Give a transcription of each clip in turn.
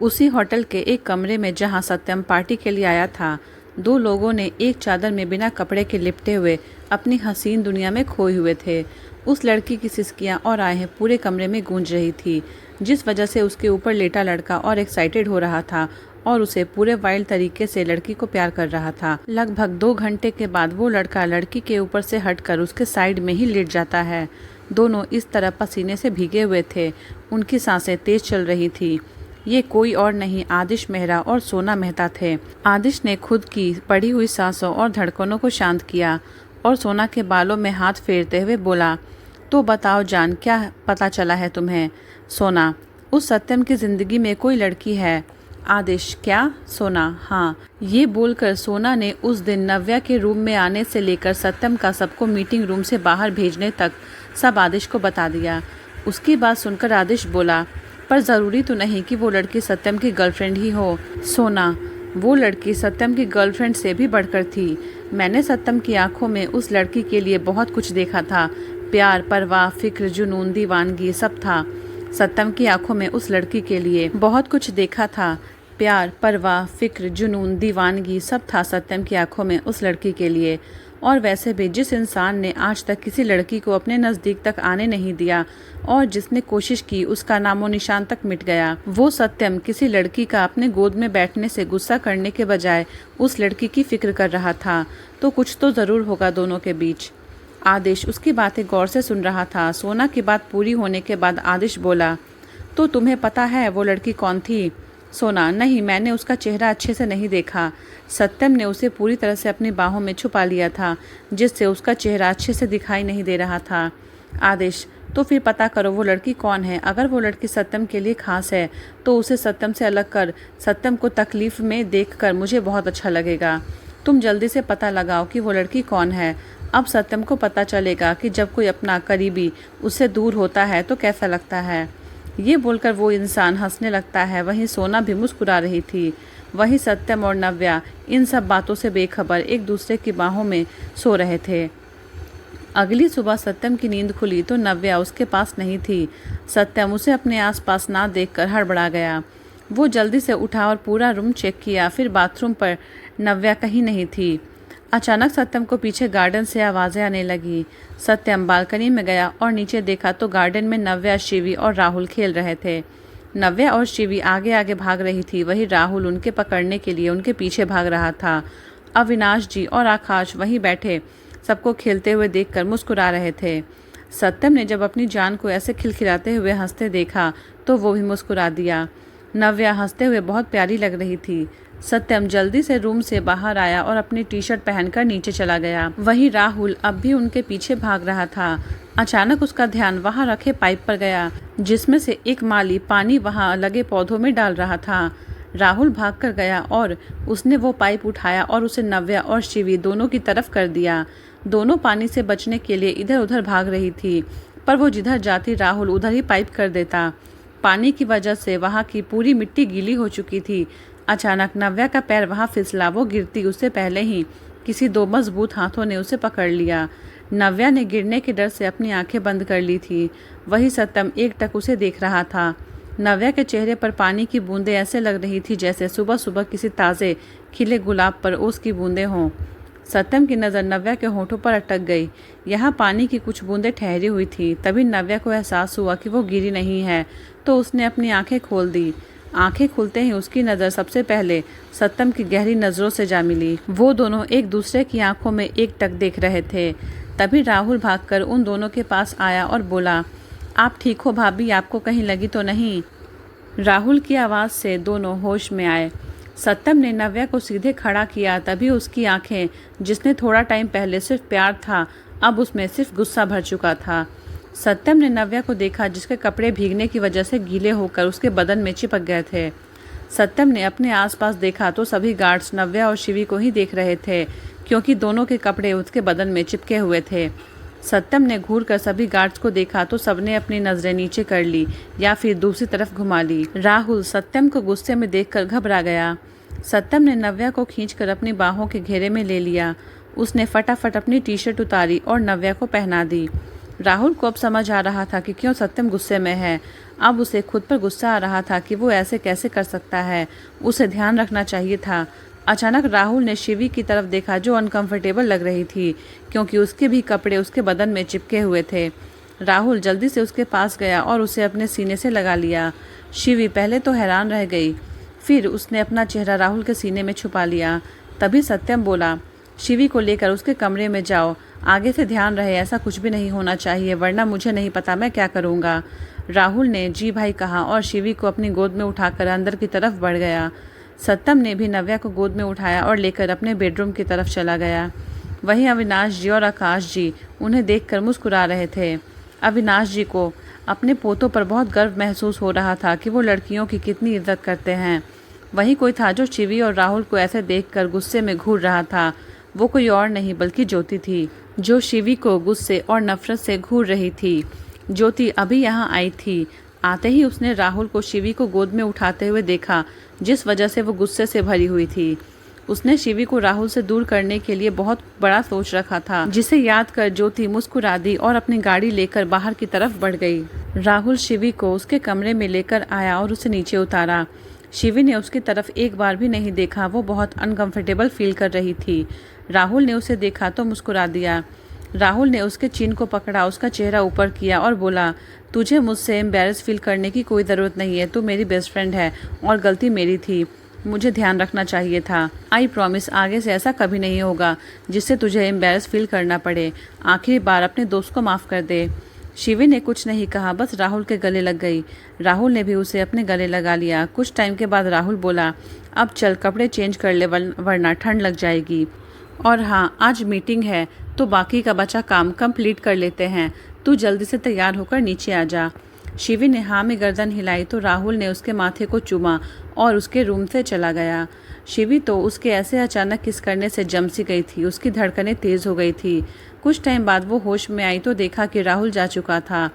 उसी होटल के एक कमरे में जहां सत्यम पार्टी के लिए आया था, दो लोगों ने एक चादर में बिना कपड़े के लिपटे हुए अपनी हसीन दुनिया में खोए हुए थे। उस लड़की की सिसकियां और आहें पूरे कमरे में गूंज रही थी, जिस वजह से उसके ऊपर लेटा लड़का और एक्साइटेड हो रहा था और उसे पूरे वाइल्ड तरीके से लड़की को प्यार कर रहा था। लगभग 2 घंटे के बाद वो लड़का लड़की के ऊपर से हटकर उसके साइड में ही लेट जाता है। दोनों इस तरह पसीने से भीगे हुए थे, उनकी सांसें तेज चल रही थी। ये कोई और नहीं आदिश मेहरा और सोना मेहता थे। आदिश ने खुद की पड़ी हुई सांसों और धड़कनों को शांत किया और सोना के बालों में हाथ फेरते हुए बोला, तो बताओ जान, क्या पता चला है तुम्हें? सोना, उस सत्यम की जिंदगी में कोई लड़की है। आदिश, क्या? सोना, हाँ। ये बोलकर सोना ने उस दिन नव्या के रूम में आने से लेकर सत्यम का सबको मीटिंग रूम से बाहर भेजने तक सब आदिश को बता दिया। उसकी बात सुनकर आदिश बोला, पर ज़रूरी तो नहीं कि वो लड़की सत्यम की गर्लफ्रेंड ही हो। सोना, वो लड़की सत्यम की गर्लफ्रेंड से भी बढ़कर थी। मैंने सत्यम की आंखों में उस लड़की के लिए बहुत कुछ देखा था। प्यार, परवाह, फिक्र, जुनून, दीवानगी सब था। सत्यम की आंखों में उस लड़की के लिए बहुत कुछ देखा था। प्यार, परवाह, फिक्र, जुनून, दीवानगी सब था सत्यम की आंखों में उस लड़की के लिए। और वैसे भी जिस इंसान ने आज तक किसी लड़की को अपने नज़दीक तक आने नहीं दिया और जिसने कोशिश की उसका नामो निशान तक मिट गया, वो सत्यम किसी लड़की का अपने गोद में बैठने से गुस्सा करने के बजाय उस लड़की की फिक्र कर रहा था। तो कुछ तो ज़रूर होगा दोनों के बीच। आदिश उसकी बातें गौर से सुन रहा था। सोना की बात पूरी होने के बाद आदिश बोला, तो तुम्हें पता है वो लड़की कौन थी? सोना, नहीं, मैंने उसका चेहरा अच्छे से नहीं देखा। सत्यम ने उसे पूरी तरह से अपनी बाहों में छुपा लिया था, जिससे उसका चेहरा अच्छे से दिखाई नहीं दे रहा था। आदिश, तो फिर पता करो वो लड़की कौन है। अगर वो लड़की सत्यम के लिए खास है तो उसे सत्यम से अलग कर। सत्यम को तकलीफ में देखकर मुझे बहुत अच्छा लगेगा। तुम जल्दी से पता लगाओ कि वो लड़की कौन है। अब सत्यम को पता चलेगा कि जब कोई अपना करीबी उससे दूर होता है तो कैसा लगता है। ये बोलकर वो इंसान हंसने लगता है। वहीं सोना भी मुस्कुरा रही थी। वहीं सत्यम और नव्या इन सब बातों से बेखबर एक दूसरे की बाहों में सो रहे थे। अगली सुबह सत्यम की नींद खुली तो नव्या उसके पास नहीं थी। सत्यम उसे अपने आसपास ना देखकर हड़बड़ा गया। वो जल्दी से उठा और पूरा रूम चेक किया, फिर बाथरूम पर नव्या कहीं नहीं थी। अचानक सत्यम को पीछे गार्डन से आवाज़ें आने लगी। सत्यम बालकनी में गया और नीचे देखा तो गार्डन में नव्या, शिवी और राहुल खेल रहे थे। नव्या और शिवी आगे आगे भाग रही थी, वहीं राहुल उनके पकड़ने के लिए उनके पीछे भाग रहा था। अविनाश जी और आकाश वहीं बैठे सबको खेलते हुए देखकर मुस्कुरा रहे थे। सत्यम ने जब अपनी जान को ऐसे खिलखिलाते हुए हंसते देखा तो वो भी मुस्कुरा दिया। नव्या हंसते हुए बहुत प्यारी लग रही थी। सत्यम जल्दी से रूम से बाहर आया और अपनी टी शर्ट पहनकर नीचे चला गया। वहीं राहुल अब भी उनके पीछे भाग रहा था। अचानक उसका ध्यान वहां रखे पाइप पर गया, जिसमें से एक माली पानी वहां लगे पौधों में डाल रहा था। राहुल भागकर गया और उसने वो पाइप उठाया और उसे नव्या और शिवी दोनों की तरफ कर दिया। दोनों पानी से बचने के लिए इधर उधर भाग रही थी, पर वो जिधर जाती राहुल उधर ही पाइप कर देता। पानी की वजह से वहां की पूरी मिट्टी गीली हो चुकी थी। अचानक नव्या का पैर वहां फिसला। वो गिरती उससे पहले ही किसी 2 मजबूत हाथों ने उसे पकड़ लिया। नव्या ने गिरने के डर से अपनी आंखें बंद कर ली थी। वही सत्यम एकटक उसे देख रहा था। नव्या के चेहरे पर पानी की बूंदें ऐसे लग रही थी जैसे सुबह सुबह किसी ताज़े खिले गुलाब पर ओस की बूंदें हों। सत्यम की नज़र नव्या के होठों पर अटक गई। यहाँ पानी की कुछ बूंदें ठहरी हुई थी। तभी नव्या को एहसास हुआ कि वो गिरी नहीं है, तो उसने अपनी आंखें खोल दी। आंखें खुलते ही उसकी नज़र सबसे पहले सत्यम की गहरी नज़रों से जा मिली। वो दोनों एक दूसरे की आंखों में एकटक देख रहे थे। तभी राहुल भागकर उन दोनों के पास आया और बोला, आप ठीक हो भाभी? आपको कहीं लगी तो नहीं? राहुल की आवाज़ से दोनों होश में आए। सत्यम ने नव्या को सीधे खड़ा किया। तभी उसकी आंखें, जिसने थोड़ा टाइम पहले सिर्फ प्यार था, अब उसमें सिर्फ गुस्सा भर चुका था। सत्यम ने नव्या को देखा, जिसके कपड़े भीगने की वजह से गीले होकर उसके बदन में चिपक गए थे। सत्यम ने अपने आसपास देखा तो सभी गार्ड्स नव्या और शिवी को ही देख रहे थे, क्योंकि दोनों के कपड़े उसके बदन में चिपके हुए थे। सत्यम ने घूरकर सभी गार्ड्स को देखा तो सबने अपनी नजरें नीचे कर ली या फिर दूसरी तरफ घुमा ली। राहुल सत्यम को गुस्से में देखकर घबरा गया। सत्यम ने नव्या को खींचकर अपनी बाहों के घेरे में ले लिया। उसने फटाफट अपनी टी शर्ट उतारी और नव्या को पहना दी। राहुल को अब समझ आ रहा था कि क्यों सत्यम गुस्से में है। अब उसे खुद पर गुस्सा आ रहा था कि वो ऐसे कैसे कर सकता है, उसे ध्यान रखना चाहिए था। अचानक राहुल ने शिवी की तरफ देखा जो अनकंफर्टेबल लग रही थी क्योंकि उसके भी कपड़े उसके बदन में चिपके हुए थे। राहुल जल्दी से उसके पास गया और उसे अपने सीने से लगा लिया। शिवी पहले तो हैरान रह गई, फिर उसने अपना चेहरा राहुल के सीने में छुपा लिया। तभी सत्यम बोला, शिवी को लेकर उसके कमरे में जाओ, आगे से ध्यान रहे ऐसा कुछ भी नहीं होना चाहिए, वरना मुझे नहीं पता मैं क्या करूँगा। राहुल ने जी भाई कहा और शिवी को अपनी गोद में उठाकर अंदर की तरफ बढ़ गया। सत्यम ने भी नव्या को गोद में उठाया और लेकर अपने बेडरूम की तरफ चला गया। वहीं अविनाश जी और आकाश जी उन्हें देखकर मुस्कुरा रहे थे। अविनाश जी को अपने पोतों पर बहुत गर्व महसूस हो रहा था कि वो लड़कियों की कितनी इज्जत करते हैं। वहीं कोई था जो शिवी और राहुल को ऐसे देखकर गुस्से में घूर रहा था। वो कोई और नहीं बल्कि ज्योति थी, जो शिवी को गुस्से और नफरत से घूर रही थी। ज्योति अभी यहाँ आई थी। आते ही उसने राहुल को शिवी को गोद में उठाते हुए देखा, जिस वजह से वो गुस्से से भरी हुई थी। उसने शिवी को राहुल से दूर करने के लिए बहुत बड़ा सोच रखा था, जिसे याद कर ज्योति मुस्कुरा दी और अपनी गाड़ी लेकर बाहर की तरफ बढ़ गई। राहुल शिवी को उसके कमरे में लेकर आया और उसे नीचे उतारा। शिवी ने उसकी तरफ एक बार भी नहीं देखा, वो बहुत अनकंफर्टेबल फील कर रही थी। राहुल ने उसे देखा तो मुस्कुरा दिया। राहुल ने उसके चिन को पकड़ा, उसका चेहरा ऊपर किया और बोला, तुझे मुझसे एम्बैरेस फील करने की कोई ज़रूरत नहीं है, तू मेरी बेस्ट फ्रेंड है और गलती मेरी थी, मुझे ध्यान रखना चाहिए था। आई प्रॉमिस आगे से ऐसा कभी नहीं होगा जिससे तुझे एम्बैरेस फील करना पड़े। आखिरी बार अपने दोस्त को माफ़ कर दे। शिवी ने कुछ नहीं कहा, बस राहुल के गले लग गई। राहुल ने भी उसे अपने गले लगा लिया। कुछ टाइम के बाद राहुल बोला, अब चल कपड़े चेंज कर ले वरना ठंड लग जाएगी। और हाँ, आज मीटिंग है तो बाकी का बचा काम कंप्लीट कर लेते हैं, तू जल्दी से तैयार होकर नीचे आ जा। शिवी ने हाँ में गर्दन हिलाई तो राहुल ने उसके माथे को चूमा और उसके रूम से चला गया। शिवी तो उसके ऐसे अचानक किस करने से जम सी गई थी, उसकी धड़कनें तेज़ हो गई थी। कुछ टाइम बाद वो होश में आई तो देखा कि राहुल जा चुका था।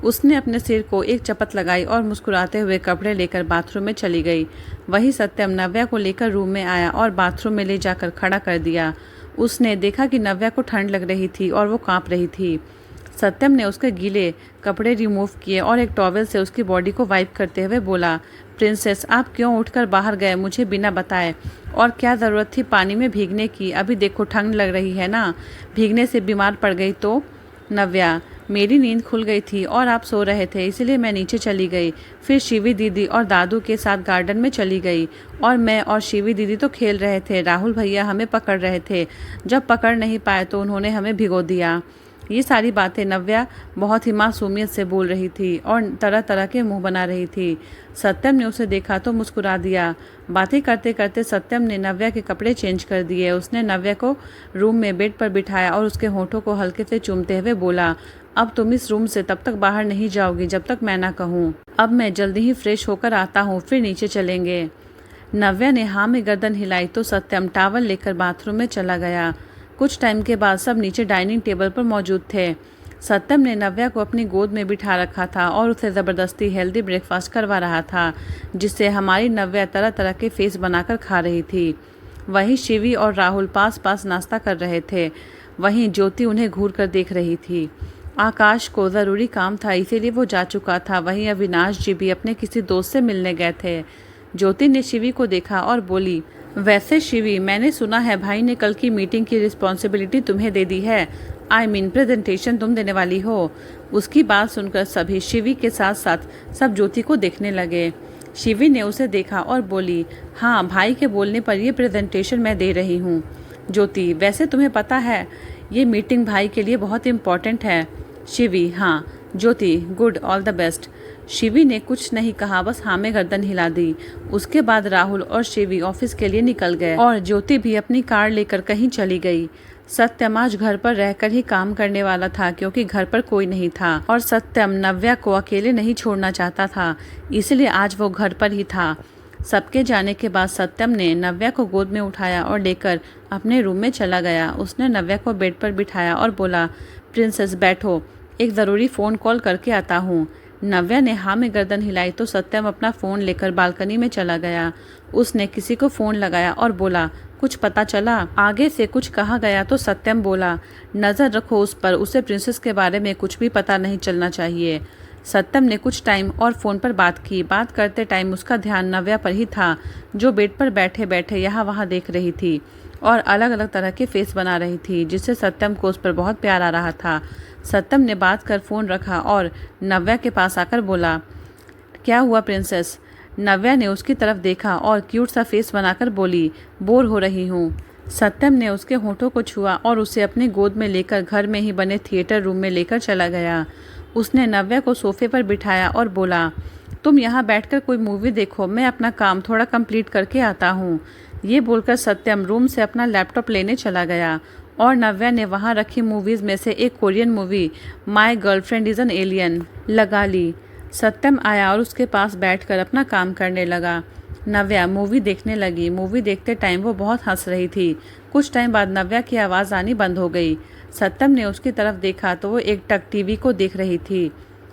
उसने अपने सिर को एक चपत लगाई और मुस्कुराते हुए कपड़े लेकर बाथरूम में चली गई। वहीं सत्यम नव्या को लेकर रूम में आया और बाथरूम में ले जाकर खड़ा कर दिया। उसने देखा कि नव्या को ठंड लग रही थी और वो कांप रही थी। सत्यम ने उसके गीले कपड़े रिमूव किए और एक टॉवेल से उसकी बॉडी को वाइप करते हुए बोला, प्रिंसेस आप क्यों उठकर बाहर गए मुझे बिना बताए, और क्या ज़रूरत थी पानी में भीगने की, अभी देखो ठंड लग रही है ना, भीगने से बीमार पड़ गई तो। नव्या, मेरी नींद खुल गई थी और आप सो रहे थे इसलिए मैं नीचे चली गई, फिर शिवी दीदी और दादू के साथ गार्डन में चली गई और मैं और शिवी दीदी तो खेल रहे थे, राहुल भैया हमें पकड़ रहे थे, जब पकड़ नहीं पाए तो उन्होंने हमें भिगो दिया। ये सारी बातें नव्या बहुत ही मासूमियत से बोल रही थी और तरह तरह के मुंह बना रही थी। सत्यम ने उसे देखा तो मुस्कुरा दिया। बातें करते करते सत्यम ने नव्या के कपड़े चेंज कर दिए। उसने नव्या को रूम में बेड पर बिठाया और उसके होठों को हल्के से चूमते हुए बोला, अब तुम इस रूम से तब तक बाहर नहीं जाओगी जब तक मैं ना कहूँ। अब मैं जल्दी ही फ्रेश होकर आता हूँ, फिर नीचे चलेंगे। नव्या ने हाँ में गर्दन हिलाई तो सत्यम टॉवल लेकर बाथरूम में चला गया। कुछ टाइम के बाद सब नीचे डाइनिंग टेबल पर मौजूद थे। सत्यम ने नव्या को अपनी गोद में बिठा रखा था और उसे ज़बरदस्ती हेल्दी ब्रेकफास्ट करवा रहा था, जिससे हमारी नव्या तरह तरह के फेस बनाकर खा रही थी। वहीं शिवी और राहुल पास पास नाश्ता कर रहे थे। वहीं ज्योति उन्हें घूर कर देख रही थी। आकाश को ज़रूरी काम था इसीलिए वो जा चुका था। वहीं अविनाश जी भी अपने किसी दोस्त से मिलने गए थे। ज्योति ने शिवी को देखा और बोली, वैसे शिवी, मैंने सुना है भाई ने कल की मीटिंग की रिस्पॉन्सिबिलिटी तुम्हें दे दी है, आई मीन प्रेजेंटेशन तुम देने वाली हो। उसकी बात सुनकर सभी शिवी के साथ साथ सब ज्योति को देखने लगे। शिवी ने उसे देखा और बोली, हाँ भाई के बोलने पर ये प्रेजेंटेशन मैं दे रही हूँ। ज्योति, वैसे तुम्हें पता है ये मीटिंग भाई के लिए बहुत इम्पॉर्टेंट है। शिवी, हाँ। Jyoti, good, all the best. Shivi ने कुछ नहीं कहा, बस हाँ में गर्दन हिला दी। उसके बाद राहुल और शिवी ऑफिस के लिए निकल गए और ज्योति भी अपनी कार लेकर कहीं चली गई। सत्यम आज घर पर रहकर ही काम करने वाला था क्योंकि घर पर कोई नहीं था और सत्यम नव्या को अकेले नहीं छोड़ना चाहता था, इसलिए आज वो घर पर ही था। सबके जाने के बाद सत्यम ने नव्या को गोद में उठाया और लेकर अपने रूम में चला गया। उसने नव्या को बेड पर बिठाया और बोला, प्रिंसेस बैठो, एक ज़रूरी फ़ोन कॉल करके आता हूँ। नव्या ने हाँ में गर्दन हिलाई तो सत्यम अपना फ़ोन लेकर बालकनी में चला गया। उसने किसी को फ़ोन लगाया और बोला, कुछ पता चला? आगे से कुछ कहा गया तो सत्यम बोला, नज़र रखो उस पर, उसे प्रिंसेस के बारे में कुछ भी पता नहीं चलना चाहिए। सत्यम ने कुछ टाइम और फ़ोन पर बात की। बात करते टाइम उसका ध्यान नव्या पर ही था, जो बेड पर बैठे बैठे यहाँ वहाँ देख रही थी और अलग अलग तरह के फेस बना रही थी, जिससे सत्यम को उस पर बहुत प्यार आ रहा था। सत्यम ने बात कर फ़ोन रखा और नव्या के पास आकर बोला, क्या हुआ प्रिंसेस? नव्या ने उसकी तरफ देखा और क्यूट सा फेस बनाकर बोली, बोर हो रही हूँ। सत्यम ने उसके होठों को छुआ और उसे अपनी गोद में लेकर घर में ही बने थिएटर रूम में लेकर चला गया। उसने नव्या को सोफे पर बिठाया और बोला, तुम यहाँ बैठकर कोई मूवी देखो, मैं अपना काम थोड़ा कंप्लीट करके आता हूँ। ये बोलकर सत्यम रूम से अपना लैपटॉप लेने चला गया और नव्या ने वहाँ रखी मूवीज़ में से एक Korean movie my girlfriend is an alien लगा ली। सत्यम आया और उसके पास बैठकर अपना काम करने लगा। नव्या मूवी देखने लगी। मूवी देखते टाइम वो बहुत हंस रही थी। कुछ टाइम बाद नव्या की आवाज़ आनी बंद हो गई। सत्यम ने उसकी तरफ देखा तो वो एक टक टीवी को देख रही थी।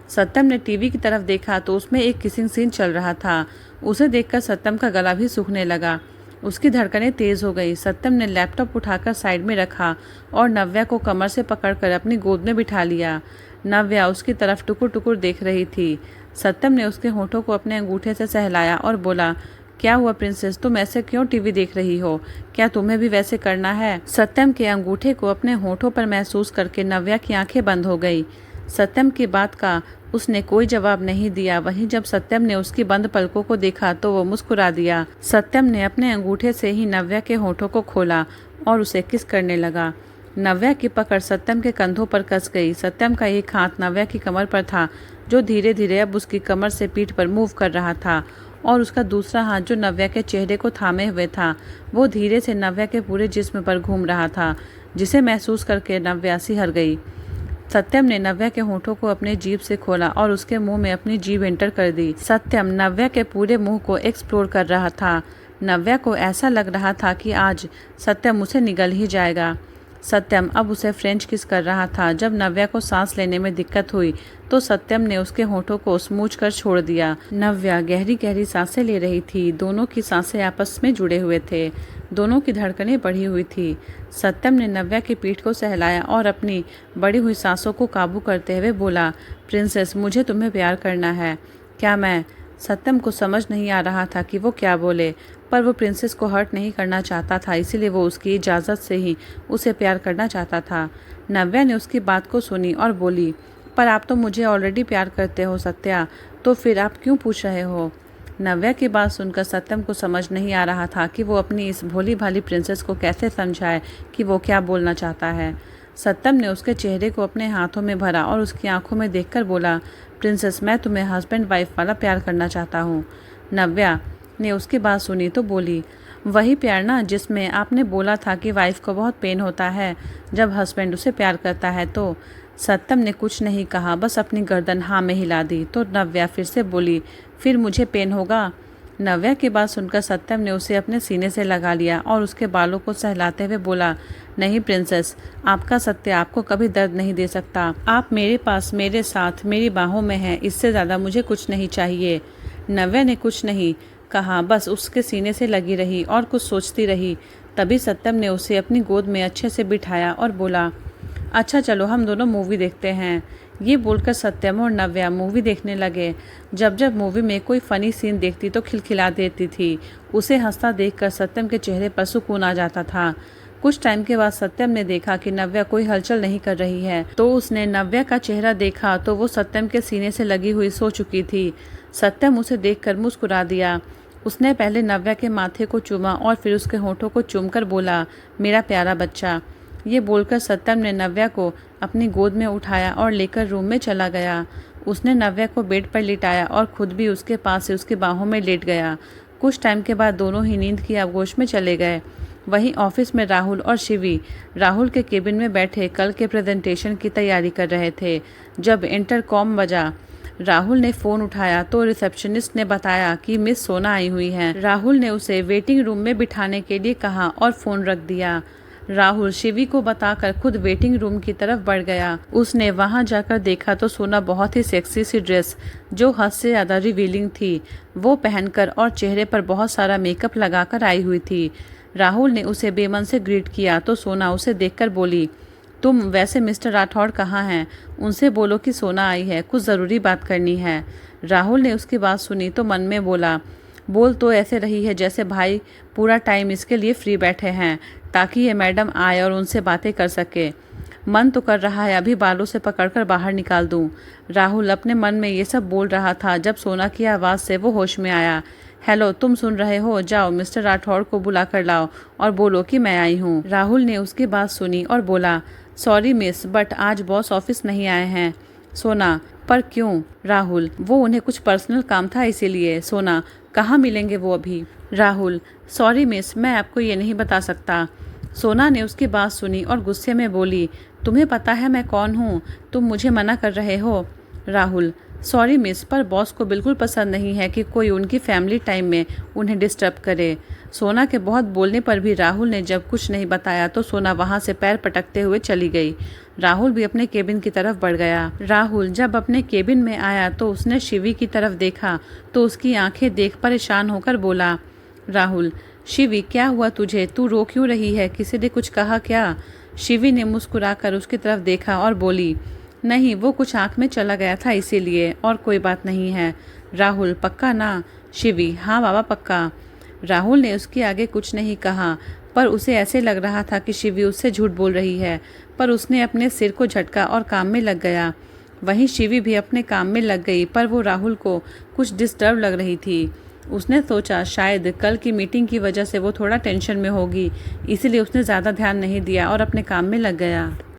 सत्यम ने टीवी की तरफ देखा तो उसमें एक किसिंग सीन चल रहा था। उसे देखकर सत्यम का गला भी सूखने लगा। उसकी धड़कनें तेज हो गई। सत्यम ने लैपटॉप उठाकर साइड में रखा और नव्या को कमर से पकड़कर अपनी गोद में बिठा लिया। नव्या उसकी तरफ टुकुर टुकुर देख रही थी। सत्यम ने उसके होठों को अपने अंगूठे से सहलाया और बोला, क्या हुआ प्रिंसेस, तुम ऐसे क्यों टीवी देख रही हो? क्या तुम्हें भी वैसे करना है? सत्यम के अंगूठे को अपने होठों पर महसूस करके नव्या की आंखें बंद हो गई। सत्यम की बात का उसने कोई जवाब नहीं दिया। वहीं जब सत्यम ने उसकी बंद पलकों को देखा तो वो मुस्कुरा दिया। सत्यम ने अपने अंगूठे से ही नव्या के होठों को खोला और उसे किस करने लगा। नव्या की पकड़ सत्यम के कंधों पर कस गई। सत्यम का एक हाथ नव्या की कमर पर था, जो धीरे धीरे अब उसकी कमर से पीठ पर मूव कर रहा था, और उसका दूसरा हाथ जो नव्या के चेहरे को थामे हुए था, वो धीरे से नव्या के पूरे जिस्म पर घूम रहा था, जिसे महसूस करके नव्या सिहर गई। सत्यम ने नव्या के होठों को अपने जीभ से खोला और उसके मुंह में अपनी जीभ एंटर कर दी। सत्यम नव्या के पूरे मुंह को एक्सप्लोर कर रहा था। नव्या को ऐसा लग रहा था कि आज सत्यम उसे निगल ही जाएगा। सत्यम अब उसे फ्रेंच किस कर रहा था। जब नव्या को सांस लेने में दिक्कत हुई तो सत्यम ने उसके होठों को स्मूच कर छोड़ दिया। नव्या गहरी गहरी सांसें ले रही थी। दोनों की सांसें आपस में जुड़े हुए थे। दोनों की धड़कनें बढ़ी हुई थी। सत्यम ने नव्या की पीठ को सहलाया और अपनी बढ़ी हुई सांसों को काबू करते हुए बोला, प्रिंसेस, मुझे तुम्हें प्यार करना है। क्या मैं? सत्यम को समझ नहीं आ रहा था कि वो क्या बोले, पर वो प्रिंसेस को हर्ट नहीं करना चाहता था, इसीलिए वो उसकी इजाज़त से ही उसे प्यार करना चाहता था। नव्या ने उसकी बात को सुनी और बोली, पर आप तो मुझे ऑलरेडी प्यार करते हो सत्या, तो फिर आप क्यों पूछ रहे हो? नव्या की बात सुनकर सत्यम को समझ नहीं आ रहा था कि वो अपनी इस भोली भाली प्रिंसेस को कैसे समझाए कि वो क्या बोलना चाहता है। सत्यम ने उसके चेहरे को अपने हाथों में भरा और उसकी आंखों में देखकर बोला, प्रिंसेस, मैं तुम्हें हस्बैंड वाइफ वाला प्यार करना चाहता हूँ। नव्या ने उसकी बात सुनी तो बोली, वही प्यार ना जिसमें आपने बोला था कि वाइफ को बहुत पेन होता है जब हस्बैंड उसे प्यार करता है। तो सत्यम ने कुछ नहीं कहा, बस अपनी गर्दन हाँ में हिला दी। तो नव्या फिर से बोली, फिर मुझे पेन होगा? नव्या की बात सुनकर सत्यम ने उसे अपने सीने से लगा लिया और उसके बालों को सहलाते हुए बोला, नहीं प्रिंसेस, आपका सत्य आपको कभी दर्द नहीं दे सकता। आप मेरे पास, मेरे साथ, मेरी बाहों में हैं, इससे ज़्यादा मुझे कुछ नहीं चाहिए। नव्या ने कुछ नहीं कहा, बस उसके सीने से लगी रही और कुछ सोचती रही। तभी सत्यम ने उसे अपनी गोद में अच्छे से बिठाया और बोला, अच्छा चलो हम दोनों मूवी देखते हैं। ये बोलकर सत्यम और नव्या मूवी देखने लगे। जब जब मूवी में कोई फ़नी सीन देखती तो खिलखिला देती थी। उसे हंसता देखकर सत्यम के चेहरे पर सुकून आ जाता था। कुछ टाइम के बाद सत्यम ने देखा कि नव्या कोई हलचल नहीं कर रही है, तो उसने नव्या का चेहरा देखा तो वो सत्यम के सीने से लगी हुई सो चुकी थी। सत्यम उसे देखकर मुस्कुरा दिया। उसने पहले नव्या के माथे को चूमा और फिर उसके होठों को चूमकर बोला, मेरा प्यारा बच्चा। ये बोलकर सत्यम ने नव्या को अपनी गोद में उठाया और लेकर रूम में चला गया। उसने नव्या को बेड पर लिटाया और खुद भी उसके पास से उसकी बाहों में लेट गया। कुछ टाइम के बाद दोनों ही नींद की आगोश में चले गए। वहीं ऑफिस में राहुल और शिवी राहुल के केबिन में बैठे कल के प्रेजेंटेशन की तैयारी कर रहे थे। जब इंटरकॉम बजा, राहुल ने फ़ोन उठाया तो रिसेप्शनिस्ट ने बताया कि मिस सोना आई हुई हैं। राहुल ने उसे वेटिंग रूम में बिठाने के लिए कहा और फ़ोन रख दिया। राहुल शिवी को बताकर खुद वेटिंग रूम की तरफ बढ़ गया। उसने वहां जाकर देखा तो सोना बहुत ही सेक्सी सी ड्रेस, जो हद से ज़्यादा रिवीलिंग थी, वो पहनकर और चेहरे पर बहुत सारा मेकअप लगाकर आई हुई थी। राहुल ने उसे बेमन से ग्रीट किया तो सोना उसे देखकर बोली, तुम वैसे मिस्टर राठौड़ कहाँ हैं? उनसे बोलो कि सोना आई है, कुछ ज़रूरी बात करनी है। राहुल ने उसकी बात सुनी तो मन में बोला, बोल तो ऐसे रही है जैसे भाई पूरा टाइम इसके लिए फ्री बैठे हैं ताकि ये मैडम आए और उनसे बातें कर सके। मन तो कर रहा है अभी बालों से पकड़कर बाहर निकाल दूं। राहुल अपने मन में ये सब बोल रहा था जब सोना की आवाज़ से वो होश में आया। हेलो, तुम सुन रहे हो? जाओ मिस्टर राठौड़ को बुला कर लाओ और बोलो कि मैं आई हूँ। राहुल ने उसकी बात सुनी और बोला, सॉरी मिस, बट आज बॉस ऑफिस नहीं आए हैं। सोना, पर क्यों? राहुल, वो उन्हें कुछ पर्सनल काम था इसीलिए। सोना, कहाँ मिलेंगे वो अभी? राहुल, सॉरी मिस, मैं आपको ये नहीं बता सकता। सोना ने उसकी बात सुनी और गुस्से में बोली, तुम्हें पता है मैं कौन हूँ? तुम मुझे मना कर रहे हो। राहुल, सॉरी मिस, पर बॉस को बिल्कुल पसंद नहीं है कि कोई उनकी फैमिली टाइम में उन्हें डिस्टर्ब करे। सोना के बहुत बोलने पर भी राहुल ने जब कुछ नहीं बताया तो सोना वहाँ से पैर पटकते हुए चली गई। राहुल भी अपने केबिन की तरफ बढ़ गया। राहुल जब अपने केबिन में आया तो उसने शिवी की तरफ देखा तो उसकी आंखें देख परेशान होकर बोला, राहुल, शिवी क्या हुआ तुझे? तू रो क्यों रही है? किसी ने कुछ कहा क्या? शिवी ने मुस्कुराकर उसकी तरफ देखा और बोली, नहीं, वो कुछ आंख में चला गया था इसीलिए, और कोई बात नहीं है। राहुल, पक्का ना? शिवी, हाँ बाबा पक्का। राहुल ने उसके आगे कुछ नहीं कहा पर उसे ऐसे लग रहा था कि शिवी उससे झूठ बोल रही है, पर उसने अपने सिर को झटका और काम में लग गया। वहीं शिवी भी अपने काम में लग गई पर वो राहुल को कुछ डिस्टर्ब लग रही थी। उसने सोचा शायद कल की मीटिंग की वजह से वो थोड़ा टेंशन में होगी, इसीलिए उसने ज़्यादा ध्यान नहीं दिया और अपने काम में लग गया।